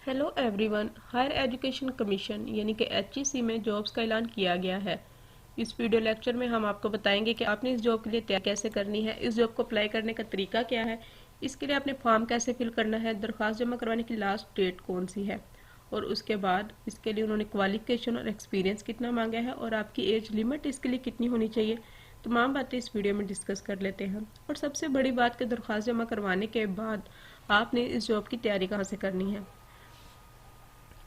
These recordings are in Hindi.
Hello everyone. Higher Education Commission यानी कि HEC में जॉब्स का ऐलान किया गया है। इस वीडियो लेक्चर में हम आपको बताएंगे कि आपने इस जॉब के लिए तैयारी कैसे करनी है, इस जॉब को अप्लाई करने का तरीका क्या है, इसके लिए आपने फॉर्म कैसे फिल करना है, दरख्वास्त जमा करवाने की लास्ट डेट कौन सी है, और उसके बाद इसके लिए उन्होंने क्वालिफिकेशन और एक्सपीरियंस कितना मांगा है और आपकी एज लिमिट इसके लिए कितनी होनी चाहिए। तमाम बातें इस वीडियो में डिस्कस कर लेते हैं। और सबसे बड़ी बात कि दरख्वास्त जमा करवाने के बाद आपने इस जॉब की तैयारी कहाँ से करनी है।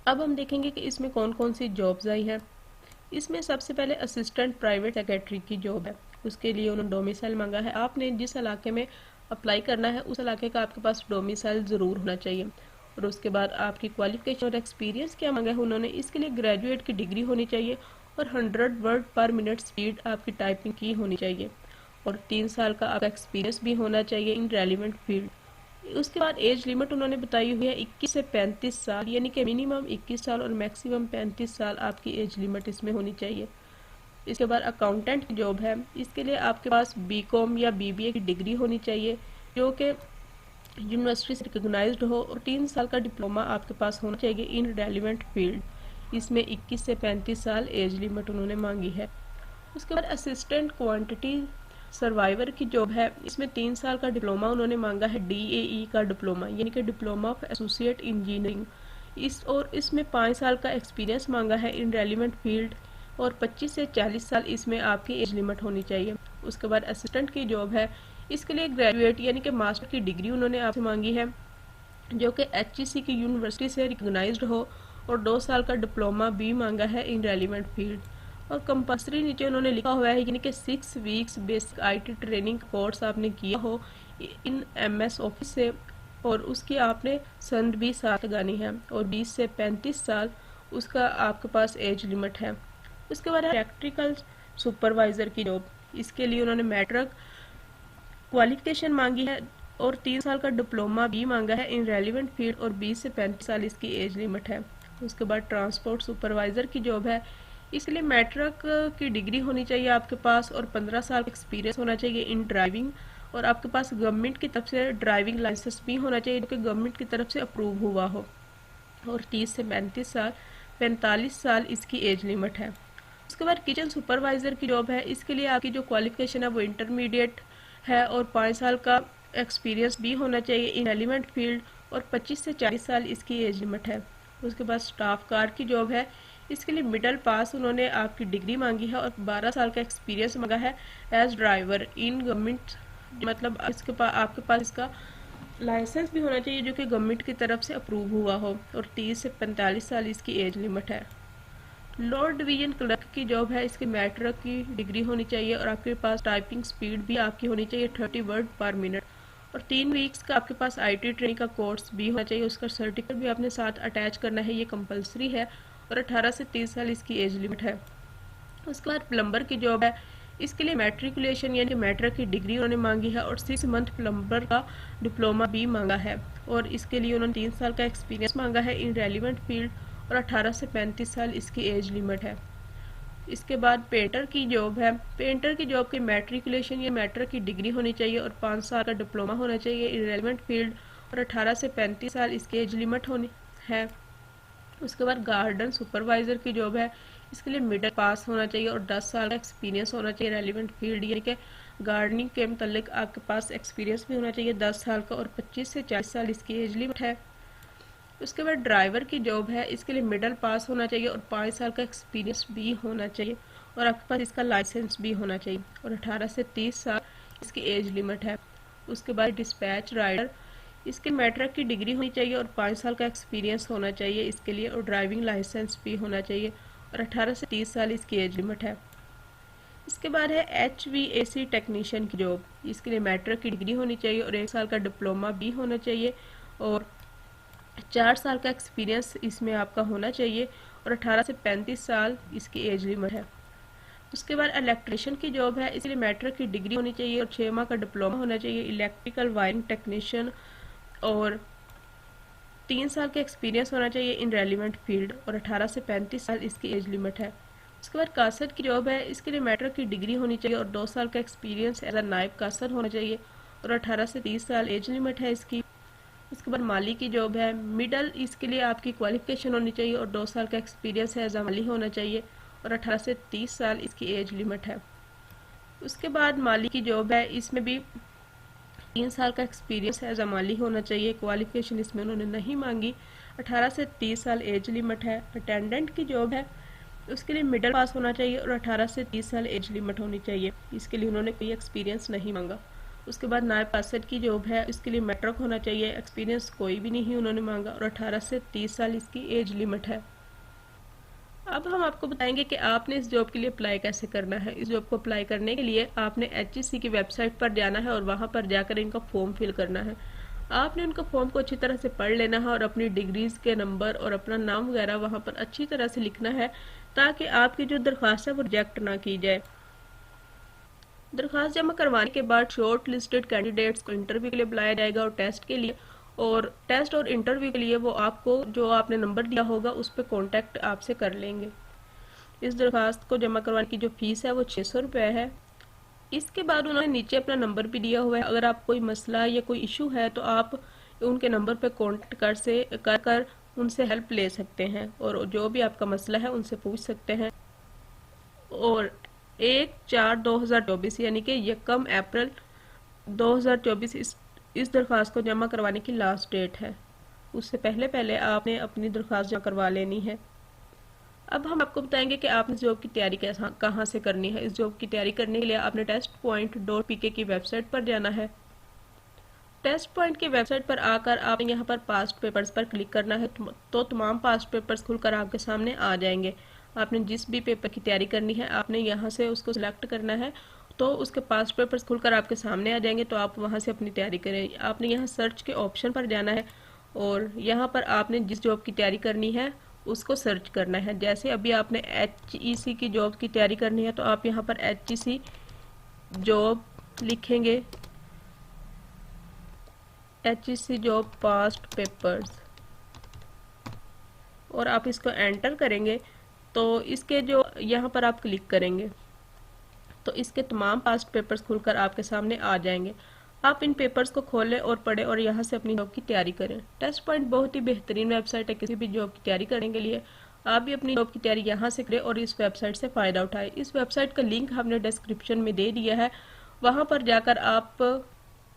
अब हम देखेंगे कि इसमें कौन कौन सी जॉब्स आई है। इसमें सबसे पहले असिस्टेंट प्राइवेट सेक्रेटरी की जॉब है। उसके लिए उन्होंने डोमिसाइल मांगा है। आपने जिस इलाके में अप्लाई करना है उस इलाके का आपके पास डोमिसाइल ज़रूर होना चाहिए। और उसके बाद आपकी क्वालिफिकेशन और एक्सपीरियंस क्या मांगा है उन्होंने, इसके लिए ग्रेजुएट की डिग्री होनी चाहिए और 100 वर्ड पर मिनट स्पीड आपकी टाइपिंग की होनी चाहिए और 3 साल का आपका एक्सपीरियंस भी होना चाहिए इन रेलिवेंट फील्ड। उसके बाद एज लिमिट उन्होंने बताई हुई है 21 से 35 साल, यानी कि मिनिमम 21 साल और मैक्सिमम 35 साल आपकी एज लिमिट इसमें होनी चाहिए। इसके बाद अकाउंटेंट की जॉब है। इसके लिए आपके पास BCom या BBA की डिग्री होनी चाहिए जो कि यूनिवर्सिटी से रिकॉग्नाइज्ड हो और 3 साल का डिप्लोमा आपके पास होना चाहिए इन रेलिवेंट फील्ड। इसमें 21 से 35 साल एज लिमिट उन्होंने मांगी है। उसके बाद असिस्टेंट क्वांटिटी सर्वाइवर की जॉब है। इसमें 3 साल का डिप्लोमा उन्होंने मांगा है, DAE का डिप्लोमा यानी कि डिप्लोमा ऑफ एसोसिएट इंजीनियरिंग। इसमें 5 साल का एक्सपीरियंस मांगा है इन रेलिवेंट फील्ड और 25 से 40 साल इसमें आपकी एज लिमिट होनी चाहिए। उसके बाद असिस्टेंट की जॉब है। इसके लिए ग्रेजुएट यानी कि मास्टर की डिग्री उन्होंने आपसे मांगी है जो कि HEC की यूनिवर्सिटी से रिकॉग्नाइज्ड हो और 2 साल का डिप्लोमा भी मांगा है इन रेलिवेंट फील्ड। और कंपल्सरी नीचे उन्होंने लिखा हुआ है यानी कि 6 weeks basic IT training course आपने किया हो इन MS ऑफिस से और उसकी आपने संद भी साथ लगानी है और 20 से 35 साल उसका आपके पास एज लिमिट है। उसके बाद इलेक्ट्रिकल सुपरवाइज़र की जॉब। इसके लिए उन्होंने मैट्रिक क्वालिफिकेशन मांगी है और 3 साल का डिप्लोमा भी मांगा है इन रेलिवेंट फील्ड और 20 से 35 साल इसकी एज लिमिट है। उसके बाद ट्रांसपोर्ट सुपरवाइज़र की जॉब है। इसलिए मैट्रिक की डिग्री होनी चाहिए आपके पास और 15 साल एक्सपीरियंस होना चाहिए इन ड्राइविंग और आपके पास गवर्नमेंट की तरफ से ड्राइविंग लाइसेंस भी होना चाहिए जो कि गवर्नमेंट की तरफ से अप्रूव हुआ हो और 30 से 45 साल इसकी एज लिमिट है। उसके बाद किचन सुपरवाइज़र की जॉब है। इसके लिए आपकी जो क्वालिफिकेशन है वो इंटरमीडिएट है और 5 साल का एक्सपीरियंस भी होना चाहिए इन एलिमेंट फील्ड और 25 से 40 साल इसकी एज लिमिट है। उसके बाद स्टाफ कार की जॉब है। इसके लिए मिडिल पास उन्होंने आपकी डिग्री मांगी है और 12 साल का एक्सपीरियंस मांगा है एज ड्राइवर इन गवर्नमेंट, मतलब आपके पास इसका लाइसेंस भी होना चाहिए जो कि गवर्नमेंट की तरफ से अप्रूव हुआ हो और 30 से 45 साल इसकी एज लिमिट है। लोअर डिवीजन क्लर्क की जॉब है। इसकी मैट्रिक की डिग्री होनी चाहिए और आपके पास टाइपिंग स्पीड भी आपकी होनी चाहिए 30 वर्ड पर मिनट और 3 वीक्स का आपके पास IT ट्रेनिंग का कोर्स भी होना चाहिए। उसका सर्टिफिकेट भी आपने साथ अटैच करना है, ये कंपलसरी है और 18 से 30 साल इसकी एज लिमिट है। उसके बाद प्लम्बर की जॉब है। इसके लिए मैट्रिकुलेशन यानी मैट्रिक की डिग्री उन्होंने मांगी है और 6 मंथ प्लम्बर का डिप्लोमा भी मांगा है और इसके लिए उन्होंने 3 साल का एक्सपीरियंस मांगा है इन रेलिवेंट फील्ड और 18 से 35 साल इसकी एज लिमिट है। इसके बाद पेंटर की जॉब है। पेंटर की जॉब की मैट्रिकुलेशन या मैट्रिक की डिग्री होनी चाहिए और 5 साल का डिप्लोमा होना चाहिए इन रेलिवेंट फील्ड और 18 से 35 साल इसकी एज लिमिट होनी है। उसके बाद गार्डन सुपरवाइज़र की जॉब है। इसके लिए मिडिल पास होना चाहिए और 10 साल का एक्सपीरियंस होना चाहिए रेलिवेंट फील्ड यानी कि गार्डनिंग के मतलब आपके पास एक्सपीरियंस भी होना चाहिए 10 साल का और 25 से 40 साल इसकी एज लिमिट है। उसके बाद ड्राइवर की जॉब है। इसके लिए मिडिल पास होना चाहिए और 5 साल का एक्सपीरियंस भी होना चाहिए और आपके पास इसका लाइसेंस भी होना चाहिए और 18 से 30 साल इसकी एज लिमिट है। उसके बाद डिस्पैच राइडर। इसके मैट्रिक की डिग्री होनी चाहिए और 5 साल का एक्सपीरियंस होना चाहिए इसके लिए और ड्राइविंग लाइसेंस भी होना चाहिए और 18 से 30 साल इसकी एज लिमिट है। इसके बाद है HVAC टेक्नीशियन की जॉब। इसके लिए मैट्रिक की डिग्री होनी चाहिए और 1 साल का डिप्लोमा भी होना चाहिए और 4 साल का एक्सपीरियंस इसमें आपका होना चाहिए और 18 से 35 साल इसकी एज लिमिट है। उसके बाद इलेक्ट्रिशियन की जॉब है। इसलिए मैट्रिक की डिग्री होनी चाहिए और 6 माह का डिप्लोमा होना चाहिए इलेक्ट्रिकल वायरिंग टेक्नीशियन और 3 साल का एक्सपीरियंस होना चाहिए इन रेलिवेंट फील्ड और 18 से 35 साल इसकी एज लिमिट है। उसके बाद कासर की जॉब है। इसके लिए मैट्रिक की डिग्री होनी चाहिए और 2 साल का एक्सपीरियंस एज अ नायब कासर होना चाहिए और 18 से 30 साल एज लिमिट है इसकी। उसके बाद माली की जॉब है, मिडल, इसके लिए आपकी क्वालिफिकेशन होनी चाहिए और 2 साल का एक्सपीरियंस है एज अ माली होना चाहिए और 18 से 30 साल इसकी एज लिमिट है। उसके बाद माली की जॉब है, इसमें भी 3 साल का एक्सपीरियंस एज अ माली होना चाहिए, क्वालिफिकेशन इसमें उन्होंने नहीं मांगी, 18 से 30 साल एज लिमिट है। अटेंडेंट की जॉब है, उसके लिए मिडिल पास होना चाहिए और 18 से 30 साल एज लिमिट होनी चाहिए, इसके लिए उन्होंने कोई एक्सपीरियंस नहीं मांगा। उसके बाद नायब पासर की जॉब है, इसके लिए मैट्रिक होना चाहिए, एक्सपीरियंस कोई भी नहीं उन्होंने मांगा और 18 से 30 साल इसकी एज लिमिट है। अब हम आपको बताएंगे कि आपने इस जॉब के लिए अप्लाई कैसे करना है। इस जॉब को अप्लाई करने के लिए आपने HEC की वेबसाइट पर जाना है और वहां पर जाकर इनका फॉर्म फिल करना है। आपने उनका फॉर्म को अच्छी तरह से पढ़ लेना है और अपनी डिग्रीज के नंबर और अपना नाम वगैरह वहां पर अच्छी तरह से लिखना है ताकि आपकी जो दरख्वास्त है वो रिजेक्ट ना की जाए। दरख्वास्त जमा करवाने के बाद शॉर्ट लिस्टेड कैंडिडेट्स को इंटरव्यू के लिए बुलाया जाएगा और टेस्ट और इंटरव्यू के लिए वो आपको जो आपने नंबर दिया होगा उस पर कॉन्टेक्ट आपसे कर लेंगे। इस दरख्वास्त को जमा करवाने की जो फीस है वो 600 रुपये है। इसके बाद उन्होंने नीचे अपना नंबर भी दिया हुआ है, अगर आप कोई मसला या कोई इशू है तो आप उनके नंबर पर कॉन्टेक्ट कर उनसे हेल्प ले सकते हैं और जो भी आपका मसला है उनसे पूछ सकते हैं। और 1/4/2024 यानी कि 1 अप्रैल 2024 इस दरख्वास्त को जमा करवाने की लास्ट डेट है। उससे पहले पहले आपने अपनी दरख्वास्त जमा करवा लेनी है। अब हम आपको बताएंगे कि आपने इस जॉब की तैयारी कहाँ से करनी है। इस जॉब की तैयारी करने के लिए आपने testpoint.pk की वेबसाइट पर जाना है। टेस्ट पॉइंट की वेबसाइट पर आकर आपने यहाँ पर पास्ट पेपर्स पर क्लिक करना है तो तमाम पास्ट पेपर्स खुलकर आपके सामने आ जाएंगे। आपने जिस भी पेपर की तैयारी करनी है आपने यहाँ से उसको सिलेक्ट करना है तो उसके पास्ट पेपर्स खुलकर आपके सामने आ जाएंगे, तो आप वहाँ से अपनी तैयारी करें। आपने यहाँ सर्च के ऑप्शन पर जाना है और यहाँ पर आपने जिस जॉब की तैयारी करनी है उसको सर्च करना है। जैसे अभी आपने HEC की जॉब की तैयारी करनी है तो आप यहाँ पर HEC जॉब लिखेंगे, HEC जॉब पास्ट पेपर्स, और आप इसको एंटर करेंगे तो इसके जो यहाँ पर आप क्लिक करेंगे तो इसके तमाम पास्ट पेपर्स खुलकर आपके सामने आ जाएंगे। आप इन पेपर्स को खोलें और पढ़ें और यहाँ से अपनी जॉब की तैयारी करें। टेस्ट पॉइंट बहुत ही बेहतरीन वेबसाइट है किसी भी जॉब की तैयारी करने के लिए। आप भी अपनी जॉब की तैयारी यहाँ से करें और इस वेबसाइट से फ़ायदा उठाएं। इस वेबसाइट का लिंक हमने डिस्क्रिप्शन में दे दिया है, वहाँ पर जाकर आप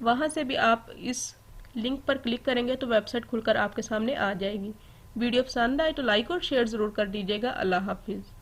वहाँ से भी आप इस लिंक पर क्लिक करेंगे तो वेबसाइट खुलकर आपके सामने आ जाएगी। वीडियो पसंद आए तो लाइक और शेयर ज़रूर कर दीजिएगा। अल्लाह हाफिज़।